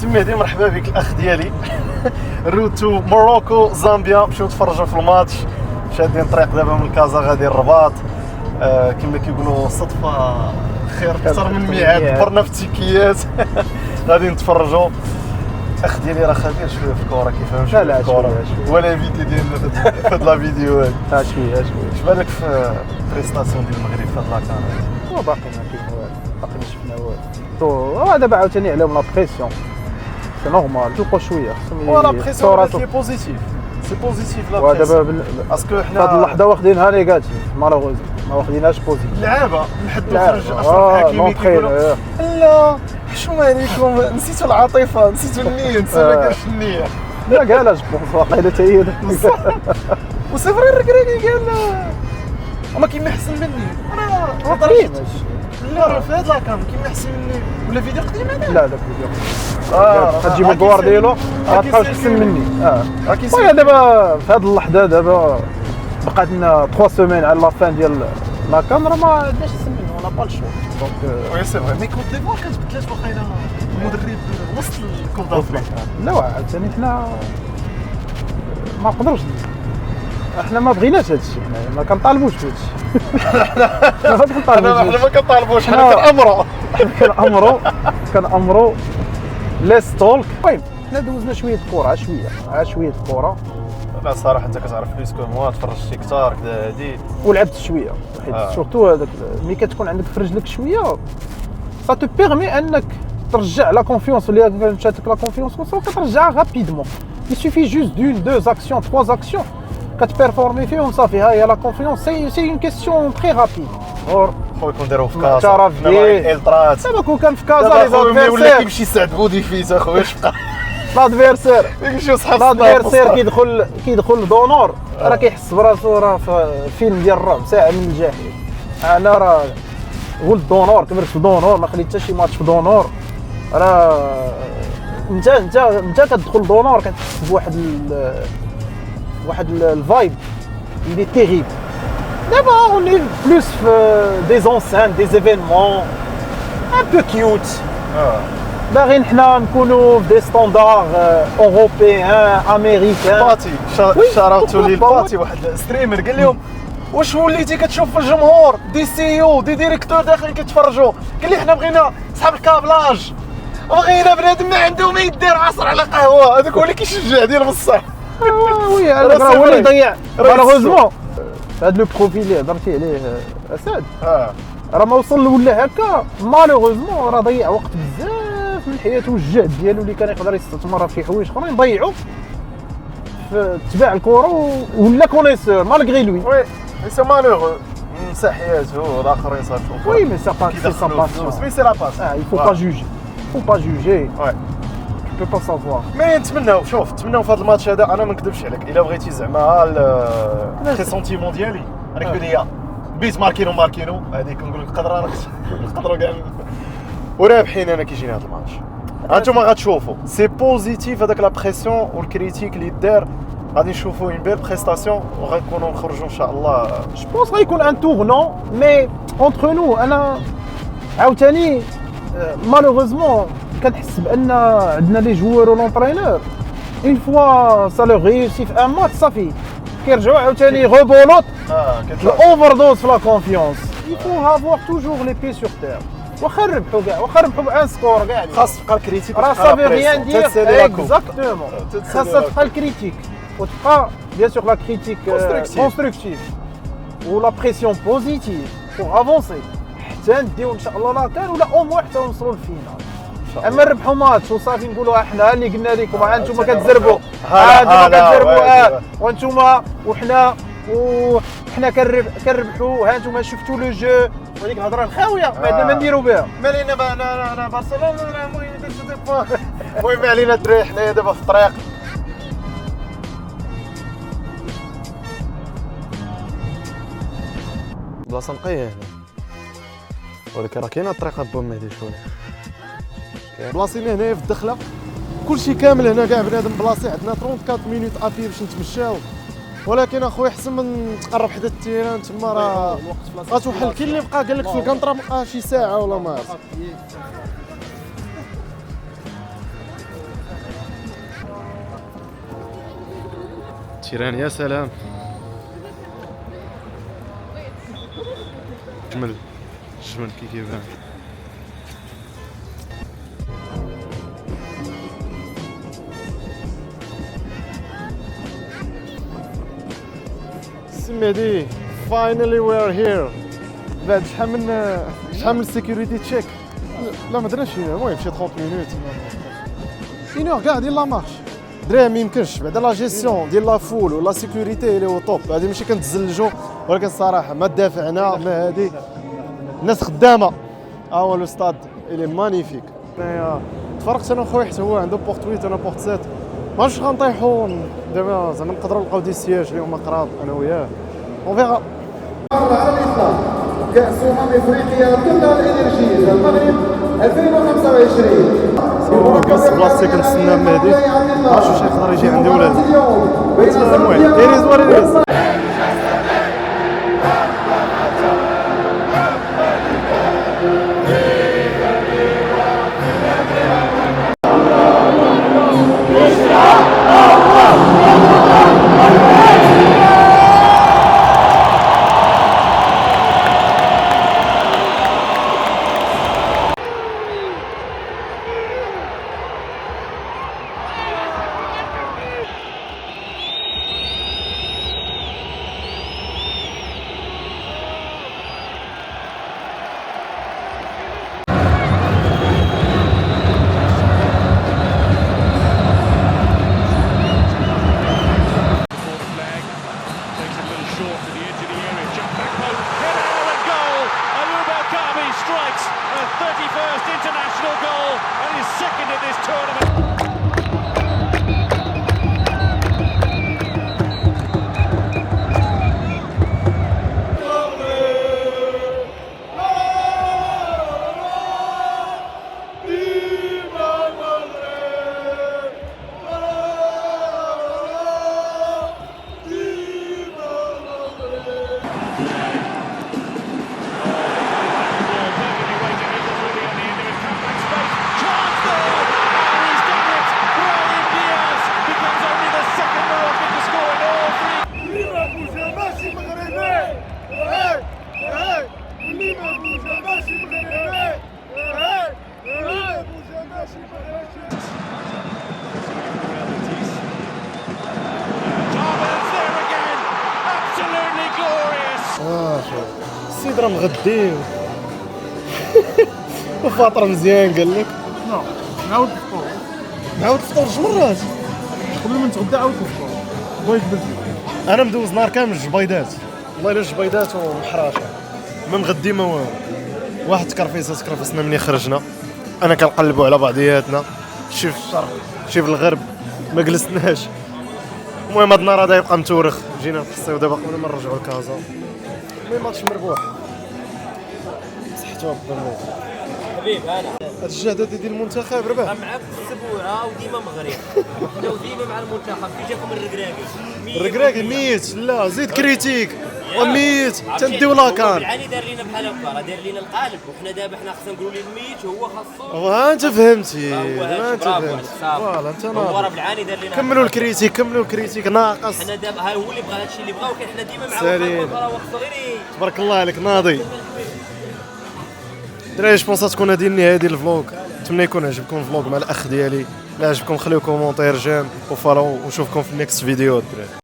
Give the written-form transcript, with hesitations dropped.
سي مهدي مرحبا بك الاخ ديالي. روتو موروكو زامبيا، نمشيو نتفرجوا في الماتش، شادين الطريق دابا من كازا غادي الرباط. كما كيقولوا صدفه خير اكثر من ميعاد، برنا في التيكيات. غادي نتفرجوا. الاخ ديالي راه خبير شويه في الكره، كيفهم شويه في الكره، ولا فيديو ديالنا في هاد لا فيديوهات. شويه اش بالك في بريستاسيون ديال المغرب في هاد لاكان؟ هو باقي ما كاين والو، باقي ما شفنا والو. دابا عاوتاني عليهم لا بريسيون، سي نورمال توقعوا شويه خصهم لا بريسيون سي بوزيتيف، سي بوزيتيف لا بريسيون. دابا باسكو حنا هاد اللحظه واخدينها نيجاتيف، مالوغوز ما واخديناش بوزيتيف. اللعابه نحدوا خرج اشرف حكيمي كيقولوا لا حشومه عليكم، نسيتوا العاطفه، نسيتوا النيه، نسينا ما كانش النيه. لا قالها جبون واقيلا حتى هي وسي فري الركراكي قال ما كاين ما احسن مني انا ما كاينش. لا راه في هاد لاكام كاين ما احسن مني ولا فيديو قديم انا. لا فيديو تجيب غوارديولا غتبقى احسن مني. راه دابا في هاد اللحظه دابا بقات لنا 3 سيمين على لا فان ديال لا كاميرا، ما عندناش احسن منه، ولا با الشو. دونك وي سي فري. مي كونت ديفوار كتبدلات واخا المدرب وسط الكوب دافريك. لا عاوتاني حنا ما نقدروش، حنا ما بغيناش هذا الشيء، حنا ما كنطالبوش بهذا الشيء. حنا ما كنطالبوش، حنا كنأمروا ليس تولك. المهم حنا دوزنا شويه كره، شويه كره. لا صراحه انت كتعرف لي سكو موا تفرجتي كثار كذا هادي ولعبت شويه، حيت سورتو هذاك ملي كتكون عندك في رجلك شويه سا تو بيرمي انك ترجع لا كونفيونس، اللي مشاتك لا كونفيونس كترجعها رابيدمون. يسوفي جوست دون دو اكسيون 3 اكسيون كتبيرفورمي فيهم صافي، ها هي لا كونفيونس. سي اون كيسيون تري رابيد. خويا كون نديرو في كازا تعرف الالترات دابا كون كان في كازا لي زادفيرسير ولا كيمشي سعد بودي فيت اخويا شبقى لادفيرسير كيمشيو صحاب لادفيرسير كيدخل دونور، راه كيحس براسو راه في فيلم ديال الرعب، ساعه من الجحيم. انا راه ولد دونور، كبرت في دونور، ما خليت حتى شي ماتش في دونور. راه انت كتدخل دونور كتحس بواحد الفايب اللي تيريبل. دابا اوني بلوس في دي زونسان دي ايفينمون ان بو كيوت. باغيين حنا نكونوا في دي ستاندار اوروبيان امريكان. باتي شاراوتو لي باتي، واحد ستريمر قال لهم واش وليتي كتشوف في الجمهور دي سي او دي ديريكتور داخلين كيتفرجوا؟ قال لي حنا بغينا صحاب الكابلاج، بغينا بنادم ما عنده ما يدير عصر على قهوه، هذاك هو اللي كيشجع ديال بصح. وي هذاك راه هو اللي ضيع. مالوغوزمون هذا لو بروفيل اللي هضرتي عليه اسد راه ما وصل ولا هكا. مالوغوزمون راه ضيع وقت بزاف من حياته والجهد ديالو اللي كان يقدر يستثمرها في حوايج اخرين، ضيعوا في تباع الكره ولا كونيسور مالغري لوي. وي سي مالوغو مسح حياته الاخرين صافي. وي مي سا با سي سا باسيون، مي سي لا باسيون. il faut pas juger. tu peux pas savoir. مي نتمناو في هذا الماتش هذا، انا ما نكذبش عليك، الا بغيتي زعما البريسونتيمون ديالي انا كنقول ليا بيت ماركينو هذيك نقول لك نقدروا كاع ورابحين. انا كيجيني هذا الماتش انتوما غتشوفوا سي بوزيتيف. هذاك لا بريسيون والكريتيك اللي دار غادي نشوفوا اون بيل بريستاسيون وغنكونوا نخرجوا ان شاء الله. جو بونس غيكون ان تورنون مي اونتر نو. انا عاوتاني مالوغوزمون كنحس بان عندنا لي جوور و لونطرينور اون فوا سا لو ريوسي في ان ماتش صافي كيرجعوا عاوتاني غوبولوط الاوفر دوز في لا كونفيونس. يفو هافوار توجور لي بي سور تير. واخا نربحوا بان سكور كاع، خاص تبقى الكريتيك راه صافي ريان دير. اكزاكتومون خاصها تبقى الكريتيك وتبقى بيان سور لا كريتيك كونستركتيف ولا بريسيون بوزيتيف بور افونسي حتى نديو ان شاء الله لا كان ولا او موان حتى نوصلوا للفينال. اما نربحوا ماتش وصافي نقولوا احنا اللي قلنا لكم، ها انتم كتزربوا، وانتم وحنا كنربحوا، ها انتم شفتوا لو جو وهذيك الهضره الخاويه ما عندنا ما نديروا بها. مالينا انا برشلونه المهم ندير شي دي بوان. المهم علينا الدراري حنايا دابا في الطريق. بلاصه نقيه هنا، ولكن راه كاينه الطريقه با مهدي شويه. بلاصينا هنايا في الدخله كلشي كامل هنا كاع بنادم بلاصي، عندنا 34 مينوت ابي باش نتمشاو، ولكن اخويا حسن من تقرب حدا التيران تما راه غتوحل. كاين اللي بقى قال لك في الكونطرا بقى شي ساعه ولا ما عرفت. تيران يا سلام، جمل جمل كي كيبان. سميدي فاينلي وي ار هير. بعد شحال من سيكوريتي تشيك؟ لا ما درناش، المهم شي 30 مينوت اون اور كاع ديال لا مارش. دراري ما يمكنش بعدا لا جيستيون ديال لا فول ولا سيكوريتي اللي هو توب. هادي ماشي كنتزلجوا، ولكن الصراحه ما دافعنا ما هادي الناس خدامه. هو لو ستاد اللي مانيفيك. انايا تفرقت انا وخويا حتى هو عنده بورت 8 انا بورت 7. ما عرفتش غنطيحوا دابا، زعما نقدروا نلقاو دي سياج اللي هما قراب انا وياه. اون فيغا. على الإطلاق كأس إفريقيا توتال إنرجيز المغرب 2025. بلاصتي كنتسنى مهدي، ما عرفتش واش يقدر يجي عندي ولا لا. المهم إيريز وريريز. Strikes a 31st international goal and his second in this tournament. السيد راه مغدي وفاطر مزيان قال لك. نعاود الفطور، عاود الفطور جوج مرات قبل ما نتغدى عاود الفطور. بغيت بزاف. انا مدوز نهار كامل الجبيدات، والله الا الجبيدات ومحراشه ما مغدي ما والو. واحد تكرفيسنا مني خرجنا، انا كنقلبوا على بعضياتنا، شي في الشرق شي في الغرب، ما جلسناش. المهم هاد النهار هذا يبقى متورخ، جينا نقصيو دابا قبل ما نرجعوا لكازا. المهم ماتش مربوح، صحتو ربي. حبيب انا هاد الجهد هادي ديال المنتخب ربح معاك في السبوعه وديما مغرب. حنا وديما مع المنتخب. كي جاكم الركراكي الركراكي ميت، لا زيد كريتيك وميت تنديو لاكان. يعني دار لينا بحال هكا، راه دار لينا القالب، وحنا دابا حنا خصنا نقولوا ليه الميت هو خاصو. وانت فهمتي، انت فهمتي فوالا انت هو راه بالعاني دار لينا. كملوا الكريتيك ناقص. حنا دابا ها هو اللي بغى هادشي اللي بغا، ولكن حنا ديما مع سليم. راه خصو غير تبارك الله عليك ناضي. دراري جو بونس تكون هذه النهايه ديال الفلوق. نتمنى يكون عجبكم الفلوق مع الاخ ديالي. لا عجبكم خليو كومونتير جيم وفولو، ونشوفكم في النيكست فيديو دراري.